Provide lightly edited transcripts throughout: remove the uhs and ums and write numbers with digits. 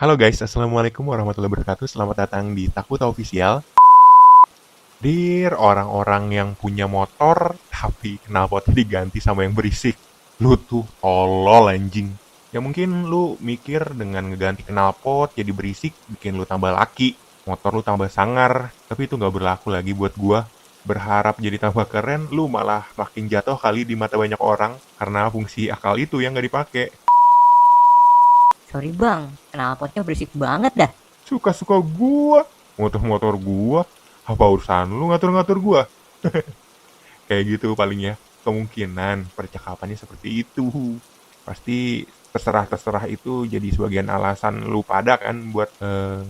Halo guys, Assalamualaikum warahmatullahi wabarakatuh. Selamat datang di Takuta Official. Dir, orang-orang yang punya motor, tapi knalpotnya diganti sama yang berisik. Lu tuh tolol anjing. Ya mungkin lu mikir dengan ngeganti knalpot jadi berisik, bikin lu tambah laki. Motor lu tambah sangar, tapi itu nggak berlaku lagi buat gua. Berharap jadi tambah keren, lu malah makin jatuh kali di mata banyak orang, karena fungsi akal itu yang nggak dipakai. Sorry bang, knalpotnya berisik banget dah. Suka-suka gua, motor-motor gua, apa urusan lu ngatur-ngatur gua? Kayak gitu paling ya, kemungkinan percakapannya seperti itu. Pasti terserah-terserah itu jadi sebagian alasan lu pada kan buat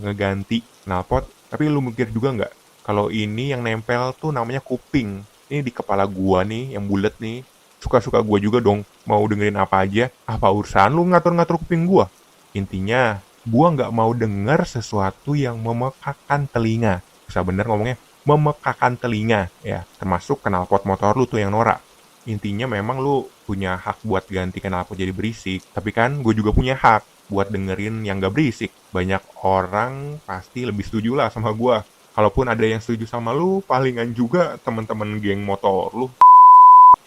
ngeganti knalpot. Tapi lu mikir juga nggak, kalau ini yang nempel tuh namanya kuping. Ini di kepala gua nih, yang bulat nih. Suka-suka gua juga dong, mau dengerin apa aja. Apa urusan lu ngatur-ngatur kuping gua? Intinya, gua nggak mau denger sesuatu yang memekakan telinga. Bisa bener ngomongnya, memekakan telinga ya, termasuk knalpot motor lu tuh yang norak. Intinya memang lu punya hak buat ganti knalpot jadi berisik, tapi kan gue juga punya hak buat dengerin yang gak berisik. Banyak orang pasti lebih setuju lah sama gue. Kalaupun ada yang setuju sama lu, palingan juga temen-temen geng motor lu.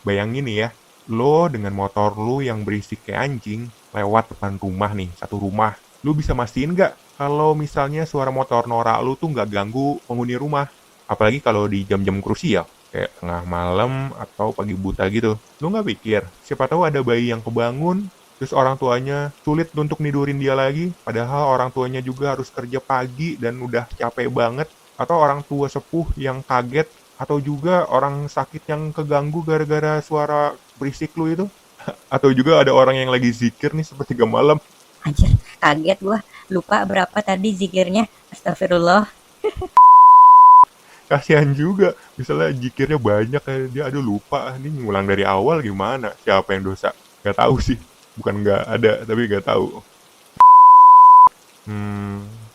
Bayangin nih ya, lo dengan motor lu yang berisik kayak anjing lewat depan rumah nih, satu rumah. Lu bisa mastiin nggak kalau misalnya suara motor norak lu tuh nggak ganggu penghuni rumah? Apalagi kalau di jam-jam krusial, kayak tengah malam atau pagi buta gitu. Lu nggak pikir, siapa tahu ada bayi yang kebangun, terus orang tuanya sulit untuk nidurin dia lagi, padahal orang tuanya juga harus kerja pagi dan udah capek banget. Atau orang tua sepuh yang kaget, atau juga orang sakit yang keganggu gara-gara suara berisik lu itu. Atau juga ada orang yang lagi zikir nih sepertiga malam. Anjir, kaget gua. Lupa berapa tadi zikirnya. Astagfirullah. Kasihan juga, misalnya zikirnya banyak kayak dia, aduh lupa, ini ngulang dari awal gimana, siapa yang dosa? Gak tahu sih, bukan gak ada tapi gak tahu.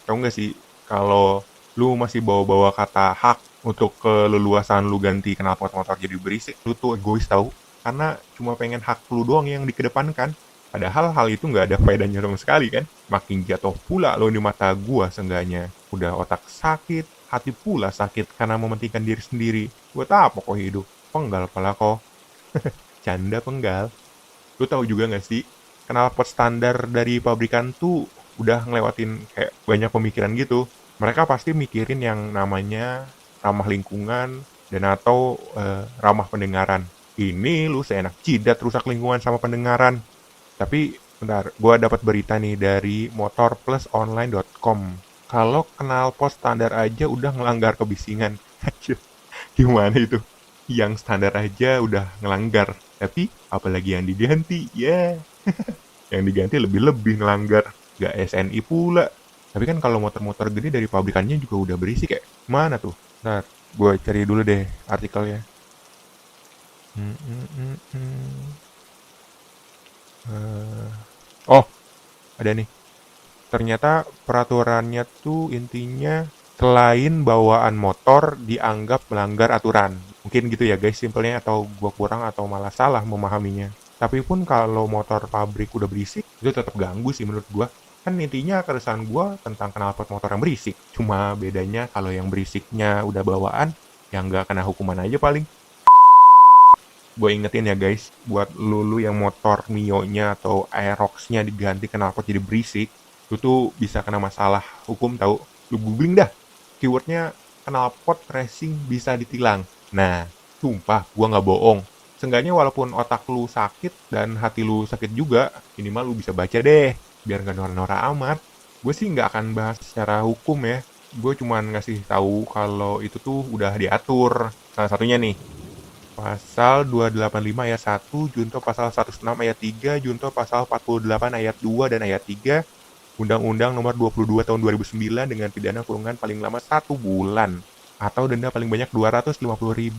Tahu nggak sih kalau lu masih bawa-bawa kata hak untuk keleluasan lu ganti knalpot motor jadi berisik, lu tuh egois tahu, karena cuma pengen hak lu doang yang dikedepankan. Padahal hal itu nggak ada faedahnya sama sekali kan. Makin jatuh pula lo di mata gua seenggaknya. Udah otak sakit, hati pula sakit karena mementingkan diri sendiri. Buat apa kok hidup? Penggal pala kok. Canda penggal. Lu tahu juga nggak sih, knalpot standar dari pabrikan tuh udah ngelewatin kayak banyak pemikiran gitu. Mereka pasti mikirin yang namanya ramah lingkungan dan atau ramah pendengaran. Ini lu seenak jidat rusak lingkungan sama pendengaran. Tapi bentar, gue dapat berita nih dari motorplusonline.com. Kalau knalpot standar aja udah ngelanggar kebisingan. Gimana itu? Yang standar aja udah ngelanggar. Tapi apalagi yang diganti? Ya, yang diganti lebih-lebih ngelanggar. Gak SNI pula. Tapi kan kalau motor-motor gede dari pabrikannya juga udah berisik ya. Mana tuh? Ntar, gue cari dulu deh artikelnya. Hmm, hmm, hmm, hmm. Oh, ada nih. Ternyata peraturannya tuh intinya selain bawaan motor dianggap melanggar aturan. Mungkin gitu ya guys simpelnya, atau gua kurang atau malah salah memahaminya. Tapi pun kalau motor pabrik udah berisik, itu tetap ganggu sih menurut gua. Kan intinya keresahan gua tentang knalpot motor yang berisik. Cuma bedanya kalau yang berisiknya udah bawaan, yang nggak kena hukuman aja paling. Gue ingetin ya guys, buat lu yang motor Mio-nya atau Aerox-nya diganti knalpot jadi berisik, lu tuh bisa kena masalah hukum tahu. Lu googling dah, keywordnya knalpot racing bisa ditilang. Nah, sumpah gua nggak bohong. Seenggaknya walaupun otak lu sakit dan hati lu sakit juga, minimal lu bisa baca deh, biar nggak norak-norak amat. Gue sih nggak akan bahas secara hukum ya, gue cuman ngasih tahu kalau itu tuh udah diatur. Salah satunya nih, Pasal 285 ayat 1, Junto pasal 106 ayat 3, Junto pasal 48 ayat 2 dan ayat 3, Undang-Undang nomor 22 tahun 2009 dengan pidana kurungan paling lama 1 bulan atau denda paling banyak Rp250.000.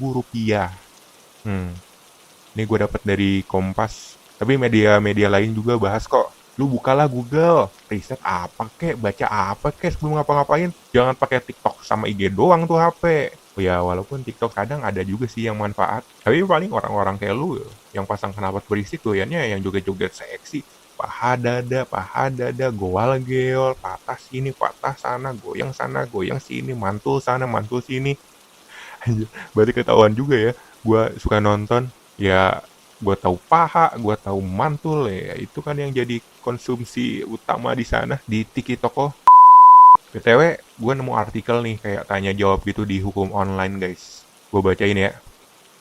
Ini gue dapat dari Kompas. Tapi media-media lain juga bahas kok. Lu bukalah Google, riset apa kek, baca apa kek sebelum ngapa-ngapain. Jangan pakai TikTok sama IG doang tuh HP. Oh ya, walaupun TikTok kadang ada juga sih yang manfaat. Tapi paling orang-orang kayak lu yang pasang knalpot berisik doyannya yang joget-joget seksi. paha dada, goal geol, patah sini, patah sana, goyang sini, mantul sana, mantul sini. Anjir, berarti ketahuan juga ya. Gua suka nonton, ya gua tahu paha, gua tahu mantul ya. Itu kan yang jadi konsumsi utama di sana di Tiki Toko. BTW, gue nemu artikel nih kayak tanya jawab gitu di hukum online guys. Gue bacain ya.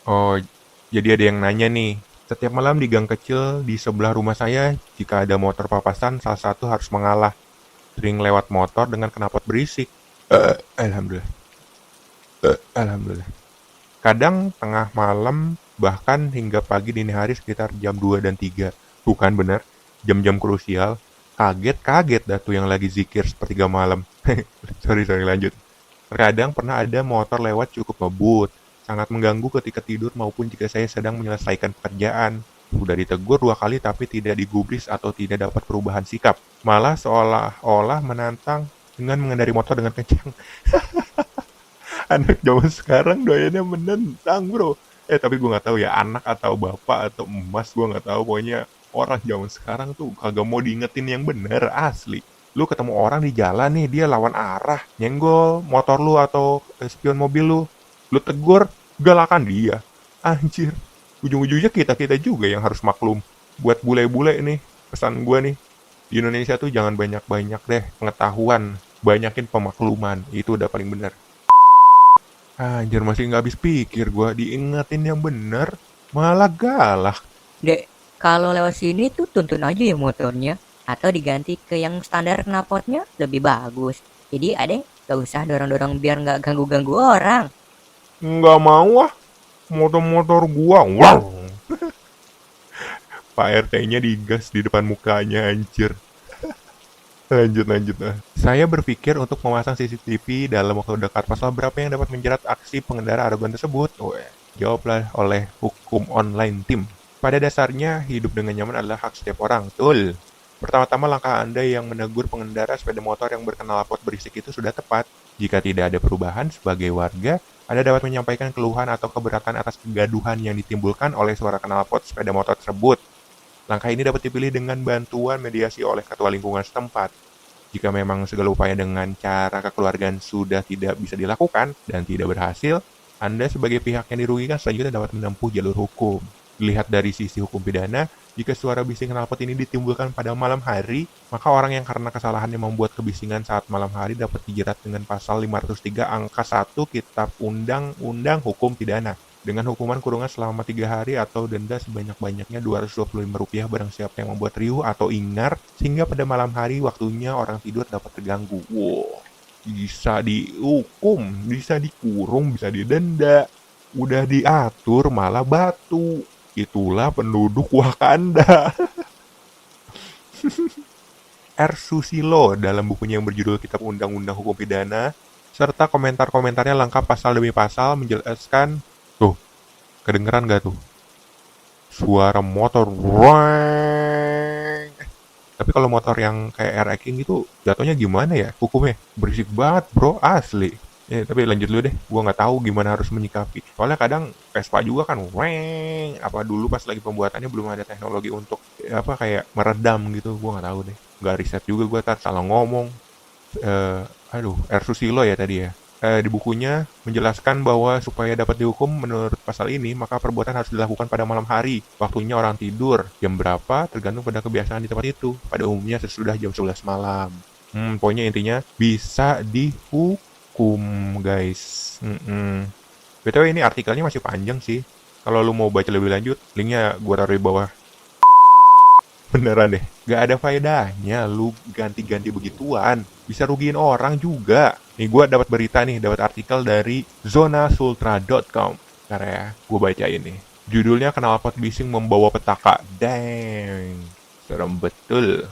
Oh, jadi ada yang nanya nih. Setiap malam di gang kecil di sebelah rumah saya, jika ada motor papasan, salah satu harus mengalah. Sering lewat motor dengan knalpot berisik. Alhamdulillah. Alhamdulillah. Kadang tengah malam, bahkan hingga pagi dini hari sekitar jam 2 dan 3. Bukan benar, jam-jam krusial. Kaget dah tuh yang lagi zikir sepertiga malam. sorry, lanjut. Terkadang pernah ada motor lewat cukup ngebut. Sangat mengganggu ketika tidur maupun jika saya sedang menyelesaikan pekerjaan. Sudah ditegur 2 kali tapi tidak digubris atau tidak dapat perubahan sikap. Malah seolah-olah menantang dengan mengendari motor dengan kencang. Anak zaman sekarang doyannya menentang bro. Tapi gue nggak tahu ya anak atau bapak atau emas, gue nggak tahu. Pokoknya orang zaman sekarang tuh kagak mau diingetin yang bener asli. Lu ketemu orang di jalan nih, dia lawan arah, nyenggol motor lu atau spion mobil lu tegur, galakan dia. Anjir, ujung-ujungnya kita juga yang harus maklum. Buat bule-bule nih, pesan gue nih, di Indonesia tuh jangan banyak-banyak deh pengetahuan, banyakin pemakluman, itu udah paling bener. Anjir, masih nggak habis pikir gue, diingetin yang bener, malah galak. Dek, kalau lewat sini tuh tuntun aja ya motornya. Atau diganti ke yang standar knalpotnya lebih bagus. Jadi adek gak usah dorong-dorong biar gak ganggu-ganggu orang. Nggak mau ah, motor-motor gua, wow. Pak RT-nya digas di depan mukanya, anjir. Lanjut. Saya berpikir untuk memasang CCTV dalam waktu dekat. Pasal berapa yang dapat menjerat aksi pengendara arogan tersebut? Jawablah oleh hukum online tim. Pada dasarnya, hidup dengan nyaman adalah hak setiap orang. Betul. Pertama-tama langkah Anda yang menegur pengendara sepeda motor yang berknalpot berisik itu sudah tepat. Jika tidak ada perubahan sebagai warga, Anda dapat menyampaikan keluhan atau keberatan atas kegaduhan yang ditimbulkan oleh suara knalpot sepeda motor tersebut. Langkah ini dapat dipilih dengan bantuan mediasi oleh ketua lingkungan setempat. Jika memang segala upaya dengan cara kekeluargaan sudah tidak bisa dilakukan dan tidak berhasil, Anda sebagai pihak yang dirugikan selanjutnya dapat menempuh jalur hukum. Dilihat dari sisi hukum pidana, jika suara bising knalpot ini ditimbulkan pada malam hari, maka orang yang karena kesalahannya membuat kebisingan saat malam hari dapat dijerat dengan pasal 503 angka 1 Kitab Undang-Undang Hukum Pidana dengan hukuman kurungan selama 3 hari atau denda sebanyak-banyaknya Rp225 barang siapa yang membuat riuh atau ingar sehingga pada malam hari waktunya orang tidur dapat terganggu. Wow, bisa dihukum, bisa dikurung, bisa didenda. Udah diatur malah batu. Itulah penduduk Wakanda. R. Susilo dalam bukunya yang berjudul Kitab Undang-Undang Hukum Pidana serta komentar-komentarnya lengkap pasal demi pasal menjelaskan. Tuh, kedengeran gak tuh? Suara motor. Tapi kalau motor yang kayak air King gitu jatuhnya gimana ya hukumnya? Berisik banget bro, asli. Tapi lanjut dulu deh, gua nggak tahu gimana harus menyikapi. Soalnya kadang Vespa juga kan, apa dulu pas lagi pembuatannya belum ada teknologi untuk kayak meredam gitu, gua nggak tahu deh. Nggak riset juga gua, salah ngomong. R. Susilo ya tadi ya. Di bukunya menjelaskan bahwa supaya dapat dihukum menurut pasal ini, maka perbuatan harus dilakukan pada malam hari. Waktunya orang tidur, jam berapa tergantung pada kebiasaan di tempat itu. Pada umumnya sesudah jam 11 malam. Pokoknya intinya bisa dihukum, guys. BTW ini artikelnya masih panjang sih. Kalau lu mau baca lebih lanjut, linknya gua taruh di bawah. Beneran deh, gak ada faedahnya lu ganti-ganti begituan. Bisa rugiin orang juga. Nih gue dapat berita nih, dapat artikel dari zonasultra.com. Bentar ya, gue baca ini. Judulnya knalpot bising membawa petaka. Dang, serem betul.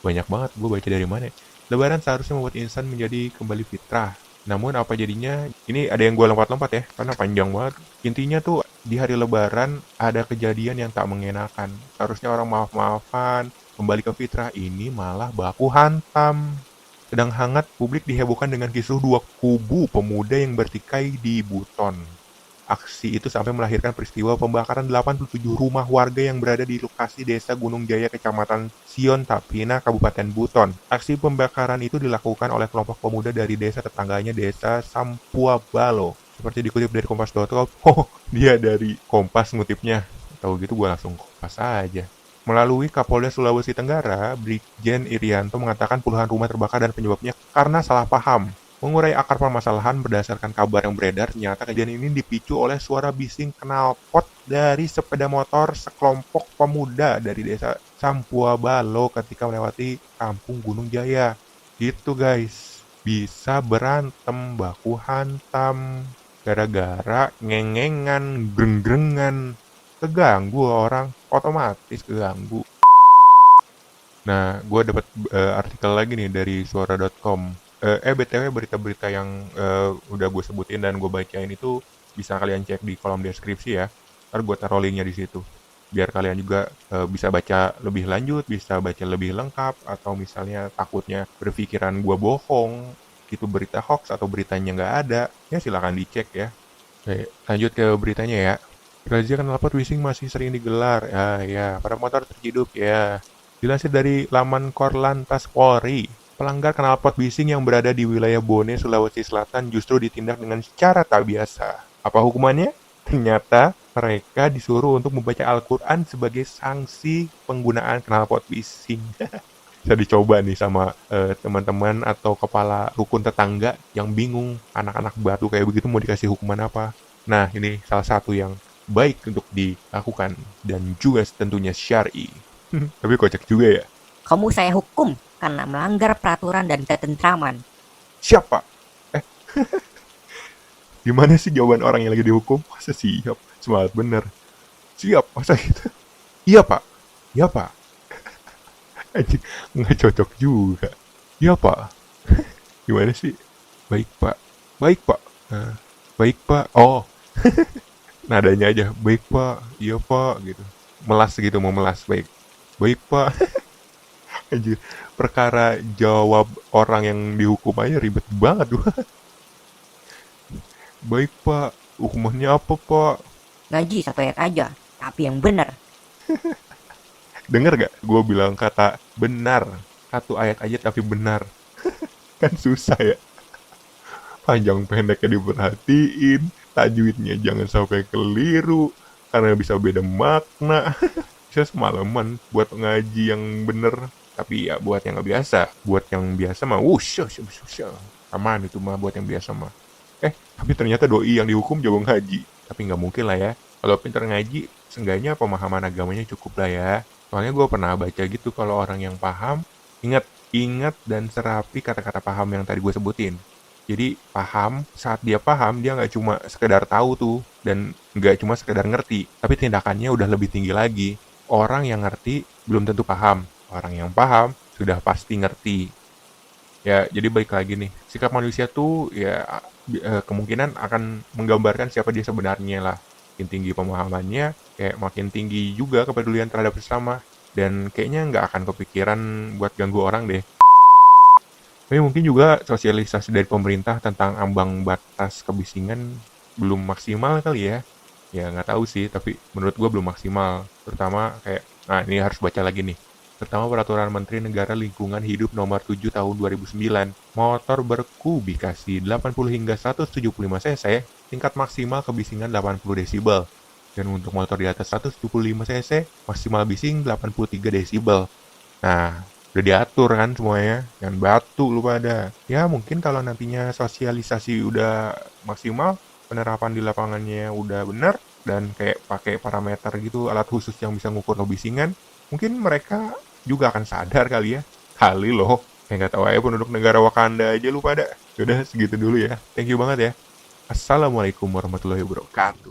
Banyak banget, gue baca dari mana. Lebaran seharusnya membuat insan menjadi kembali fitrah. Namun apa jadinya? Ini ada yang gue lompat-lompat ya, karena panjang banget. Intinya tuh di hari Lebaran ada kejadian yang tak mengenakan. Seharusnya orang maaf-maafan, kembali ke fitrah, ini malah baku hantam. Sedang hangat, publik dihebohkan dengan kisruh 2 kubu pemuda yang bertikai di Buton. Aksi itu sampai melahirkan peristiwa pembakaran 87 rumah warga yang berada di lokasi Desa Gunung Jaya, Kecamatan Sion Tapina, Kabupaten Buton. Aksi pembakaran itu dilakukan oleh kelompok pemuda dari desa tetangganya, Desa Sampuabalo. Seperti dikutip dari kompas.com. Oh, dia dari Kompas ngutipnya. Tahu gitu gue langsung Kompas aja. Melalui Kapolda Sulawesi Tenggara, Brigjen Irianto mengatakan puluhan rumah terbakar dan penyebabnya karena salah paham. Mengurai akar permasalahan berdasarkan kabar yang beredar, ternyata kejadian ini dipicu oleh suara bising knalpot dari sepeda motor sekelompok pemuda dari desa Sampuabalo ketika melewati kampung Gunung Jaya. Gitu guys, bisa berantem baku hantam gara-gara ngengengan, greng-grengan. Keganggu orang, otomatis keganggu. Nah, gue dapat artikel lagi nih dari suara.com. BTW berita-berita yang udah gue sebutin dan gue bacain itu bisa kalian cek di kolom deskripsi ya. Ntar gue taruh linknya di situ. Biar kalian juga bisa baca lebih lanjut, bisa baca lebih lengkap, atau misalnya takutnya berpikiran gue bohong, itu berita hoax atau beritanya nggak ada, ya silahkan dicek ya. Oke, lanjut ke beritanya ya. Razia knalpot bising masih sering digelar. Ya, para motor terciduk ya. Dilansir dari laman Korlantas Polri, pelanggar knalpot bising yang berada di wilayah Bone, Sulawesi Selatan justru ditindak dengan cara tak biasa. Apa hukumannya? Ternyata mereka disuruh untuk membaca Al-Quran sebagai sanksi penggunaan knalpot bising. Bisa dicoba nih sama teman-teman atau kepala rukun tetangga yang bingung anak-anak batu kayak begitu mau dikasih hukuman apa. Nah, ini salah satu yang baik untuk dilakukan dan juga tentunya syar'i. Tapi kocak juga ya. Kamu saya hukum karena melanggar peraturan dan ketentraman. Siapa? Eh, gimana sih jawaban orang yang lagi dihukum? Masa siap? Semangat bener. Siap, masa gitu? Iya pak. Iya pak. Anjing, nggak cocok juga. Iya pak. Gimana sih? Baik pak. Baik pak. Baik pak. Oh, nadanya aja. Baik pak. Iya pak. Gitu. Melas gitu, mau melas. Baik. Baik pak. Anjir, perkara jawab orang yang dihukum aja ribet banget tuh. Baik pak, hukumannya apa pak? Ngaji satu ayat aja, tapi yang benar. Dengar gak? Gue bilang kata benar. Satu ayat aja tapi benar. Kan susah ya. Panjang pendeknya diperhatiin. Tajwidnya jangan sampai keliru. Karena bisa beda makna. Bisa semalaman buat ngaji yang bener. Tapi ya buat yang gak biasa. Buat yang biasa mah wush. Aman itu mah buat yang biasa mah. Tapi ternyata doi yang dihukum jago ngaji. Tapi nggak mungkin lah ya. Kalau pinter ngaji, seenggaknya pemahaman agamanya cukup lah ya. Soalnya gue pernah baca gitu kalau orang yang paham, ingat dan serapi kata-kata paham yang tadi gue sebutin. Jadi paham, saat dia paham, dia nggak cuma sekedar tahu tuh. Dan nggak cuma sekedar ngerti. Tapi tindakannya udah lebih tinggi lagi. Orang yang ngerti belum tentu paham. Orang yang paham sudah pasti ngerti. Ya, jadi balik lagi nih. Sikap manusia tuh ya kemungkinan akan menggambarkan siapa dia sebenarnya lah. Makin tinggi pemahamannya, kayak makin tinggi juga kepedulian terhadap sesama. Dan kayaknya nggak akan kepikiran buat ganggu orang deh. Tapi mungkin juga sosialisasi dari pemerintah tentang ambang batas kebisingan belum maksimal kali ya. Ya nggak tahu sih, tapi menurut gue belum maksimal. Terutama kayak, nah ini harus baca lagi nih. Terutama Peraturan Menteri Negara Lingkungan Hidup Nomor 7 Tahun 2009, motor berkubikasi 80 hingga 175 cc, tingkat maksimal kebisingan 80 desibel. Dan untuk motor di atas 175 cc, maksimal bising 83 desibel. Nah, udah diatur kan semuanya, jangan batu lu pada. Ya mungkin kalau nantinya sosialisasi udah maksimal, penerapan di lapangannya udah benar, dan kayak pakai parameter gitu, alat khusus yang bisa ngukur kebisingan, mungkin mereka juga akan sadar kali ya. Kali loh. Yang gak tahu aja penduduk negara Wakanda aja lu pada. Yaudah segitu dulu ya. Thank you banget ya. Assalamualaikum warahmatullahi wabarakatuh.